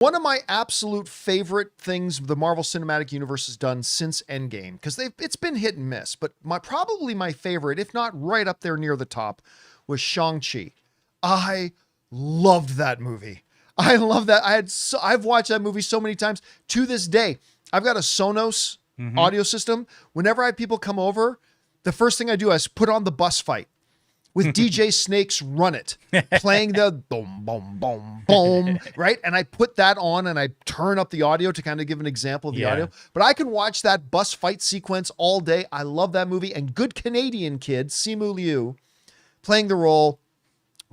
One of my absolute favorite things the Marvel Cinematic Universe has done since Endgame, because it's been hit and miss, but probably my favorite, if not right up there near the top, was Shang-Chi. I loved that movie. I love that. I've watched that movie so many times. To this day, I've got a Sonos audio system. Whenever I have people come over, the first thing I do is put on the bus fight with DJ Snake's Run It, playing the boom, boom, boom, boom, right? And I put that on and I turn up the audio to kind of give an example of the audio. But I can watch that bus fight sequence all day. I love that movie. And good Canadian kid, Simu Liu, playing the role.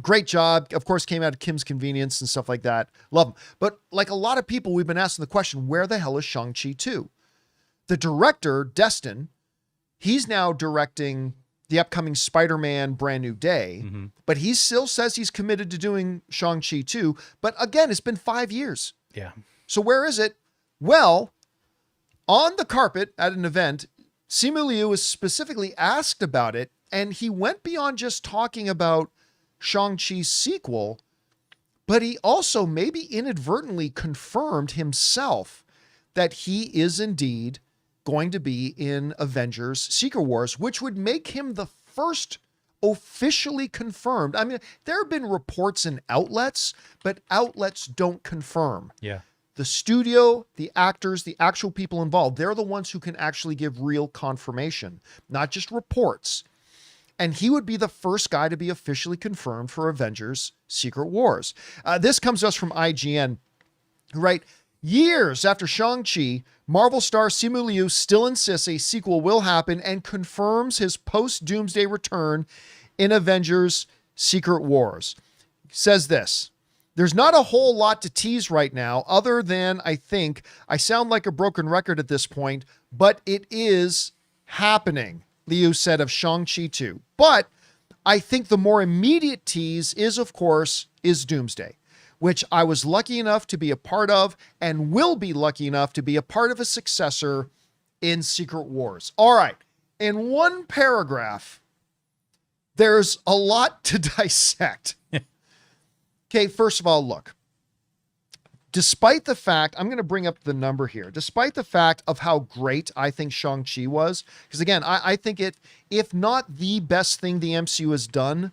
Great job. Of course, came out of Kim's Convenience and stuff like that. Love him. But like a lot of people, we've been asking the question, where the hell is Shang-Chi 2? The director, Destin, he's now directing the upcoming Spider-Man Brand New Day, but he still says he's committed to doing Shang-Chi 2. But again, it's been 5 years. Yeah. So where is it? Well, on the carpet at an event, Simu Liu was specifically asked about it, and he went beyond just talking about Shang-Chi's sequel, but he also maybe inadvertently confirmed himself that he is indeed going to be in Avengers Secret Wars, which would make him the first officially confirmed. I mean, there have been reports in outlets, but outlets don't confirm. Yeah. The studio, the actors, the actual people involved, they're the ones who can actually give real confirmation, not just reports. And he would be the first guy to be officially confirmed for Avengers Secret Wars. This comes to us from IGN, who write, years after Shang-Chi, Marvel star Simu Liu still insists a sequel will happen and confirms his post-Doomsday return in Avengers Secret Wars. Says this, there's not a whole lot to tease right now other than I think I sound like a broken record at this point, but it is happening, Liu said of Shang-Chi 2. But I think the more immediate tease is, of course, Doomsday, which I was lucky enough to be a part of and will be lucky enough to be a part of a successor in Secret Wars. All right. In one paragraph, there's a lot to dissect. Okay, first of all, look. Despite the fact, I'm going to bring up the number here, despite the fact of how great I think Shang-Chi was, because again, I think it, if not the best thing the MCU has done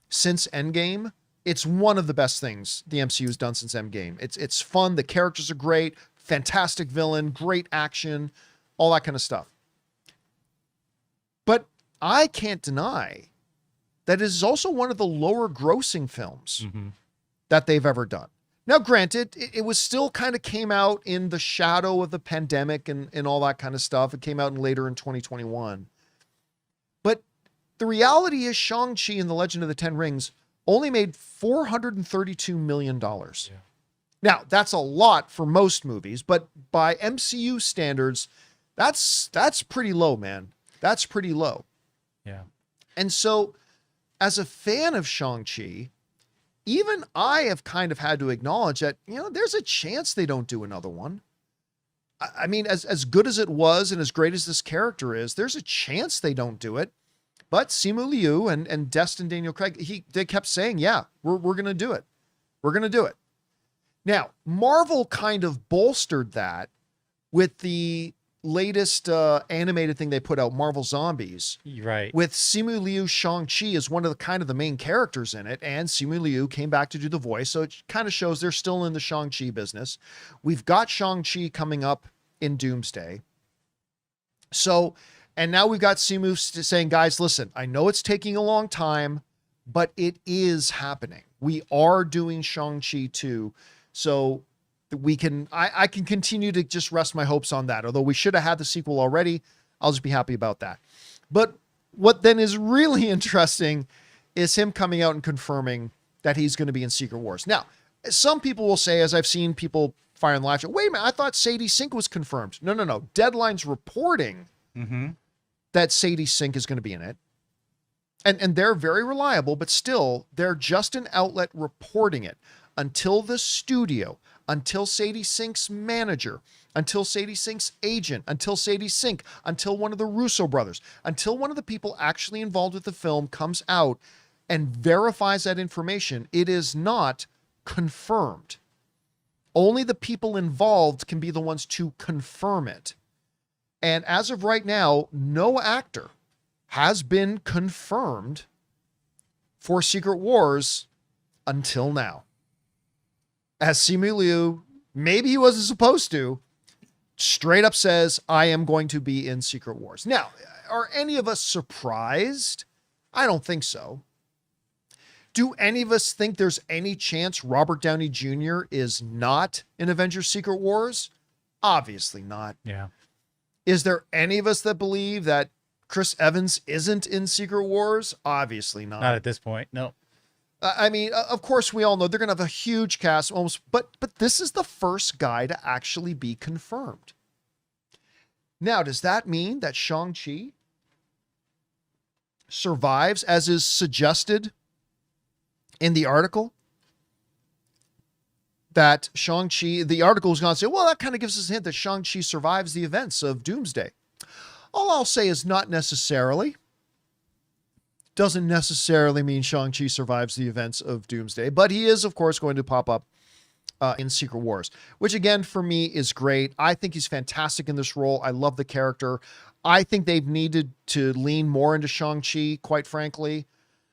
since Endgame, it's one of the best things the MCU has done since Endgame. It's fun. The characters are great. Fantastic villain. Great action. All that kind of stuff. But I can't deny that it is also one of the lower grossing films that they've ever done. Now, granted, it was still kind of came out in the shadow of the pandemic and all that kind of stuff. It came out later in 2021. But the reality is Shang-Chi and the Legend of the Ten Rings only made $432 million. Yeah. Now, that's a lot for most movies, but by MCU standards, that's pretty low, man. That's pretty low. Yeah. And so, as a fan of Shang-Chi, even I have kind of had to acknowledge that, you know, there's a chance they don't do another one. I mean, as good as it was and as great as this character is, there's a chance they don't do it. But Simu Liu and Destin Daniel Craig, they kept saying, yeah, we're going to do it. We're going to do it. Now, Marvel kind of bolstered that with the latest animated thing they put out, Marvel Zombies. Right. With Simu Liu, Shang-Chi is one of the kind of the main characters in it. And Simu Liu came back to do the voice. So it kind of shows they're still in the Shang-Chi business. We've got Shang-Chi coming up in Doomsday. So... and now we've got Simu saying, guys, listen, I know it's taking a long time, but it is happening. We are doing Shang-Chi 2. So we can, I can continue to just rest my hopes on that. Although we should have had the sequel already. I'll just be happy about that. But what then is really interesting is him coming out and confirming that he's going to be in Secret Wars. Now, some people will say, as I've seen people fire and laugh, wait a minute, I thought Sadie Sink was confirmed. No. Deadline's reporting that Sadie Sink is going to be in it. And they're very reliable, but still, they're just an outlet reporting it until the studio, until Sadie Sink's manager, until Sadie Sink's agent, until Sadie Sink, until one of the Russo brothers, until one of the people actually involved with the film comes out and verifies that information, it is not confirmed. Only the people involved can be the ones to confirm it. And as of right now, no actor has been confirmed for Secret Wars until now. As Simu Liu, maybe he wasn't supposed to, straight up says, I am going to be in Secret Wars. Now, are any of us surprised? I don't think so. Do any of us think there's any chance Robert Downey Jr. is not in Avengers Secret Wars? Obviously not. Yeah. Is there any of us that believe that Chris Evans isn't in Secret Wars? Obviously not. Not at this point. No. I mean, of course, we all know they're going to have a huge cast, almost, but this is the first guy to actually be confirmed. Now, does that mean that Shang-Chi survives, as is suggested in the article? That Shang-Chi, the article is going to say, well, that kind of gives us a hint that Shang-Chi survives the events of Doomsday. All I'll say is not necessarily. Doesn't necessarily mean Shang-Chi survives the events of Doomsday, but he is, of course, going to pop up in Secret Wars, which again, for me, is great. I think he's fantastic in this role. I love the character. I think they've needed to lean more into Shang-Chi, quite frankly,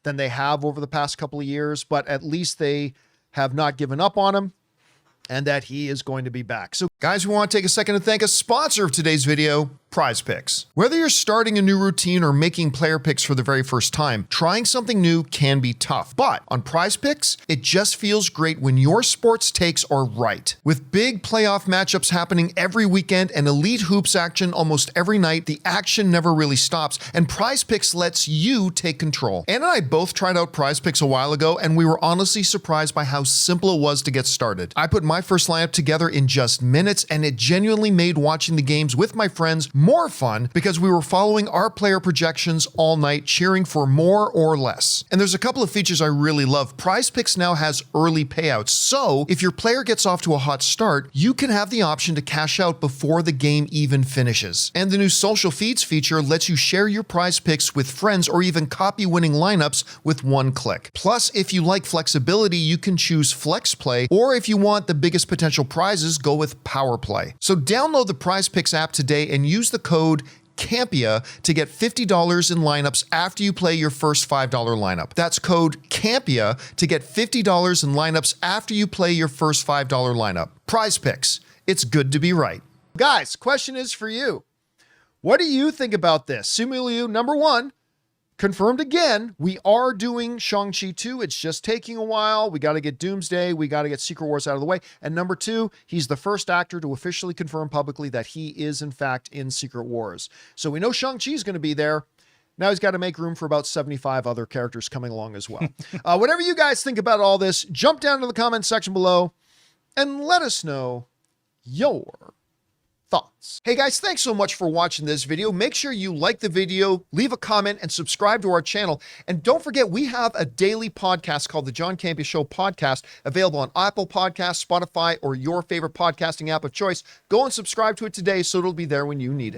than they have over the past couple of years, but at least they have not given up on him, and that he is going to be back. So guys, we want to take a second to thank a sponsor of today's video, PrizePicks. Whether you're starting a new routine or making player picks for the very first time, trying something new can be tough. But on PrizePicks, it just feels great when your sports takes are right. With big playoff matchups happening every weekend and elite hoops action almost every night, the action never really stops, and PrizePicks lets you take control. Ann and I both tried out PrizePicks a while ago, and we were honestly surprised by how simple it was to get started. I put my first lineup together in just minutes, and it genuinely made watching the games with my friends more fun because we were following our player projections all night, cheering for more or less. And there's a couple of features I really love. PrizePicks now has early payouts, so if your player gets off to a hot start, you can have the option to cash out before the game even finishes. And the new social feeds feature lets you share your prize picks with friends or even copy winning lineups with one click. Plus, if you like flexibility, you can choose Flex Play, or if you want the biggest potential prizes, go with Power Play. So download the PrizePicks app today and use the code Campea to get $50 in lineups after you play your first $5 lineup. That's code Campea to get $50 in lineups after you play your first $5 lineup. PrizePicks. It's good to be right. Guys, question is for you. What do you think about this? Simu Liu, number one, confirmed again, we are doing Shang-Chi 2. It's just taking a while. We got to get Doomsday. We got to get Secret Wars out of the way. And number two, he's the first actor to officially confirm publicly that he is, in fact, in Secret Wars. So we know Shang-Chi is going to be there. Now he's got to make room for about 75 other characters coming along as well. Whatever you guys think about all this, jump down to the comment section below and let us know your thoughts. Hey guys, thanks so much for watching this video. Make sure you like the video, leave a comment, and subscribe to our channel. And don't forget, we have a daily podcast called the John Campea Show podcast, available on Apple Podcasts, Spotify, or your favorite podcasting app of choice. Go and subscribe to it today so it'll be there when you need it.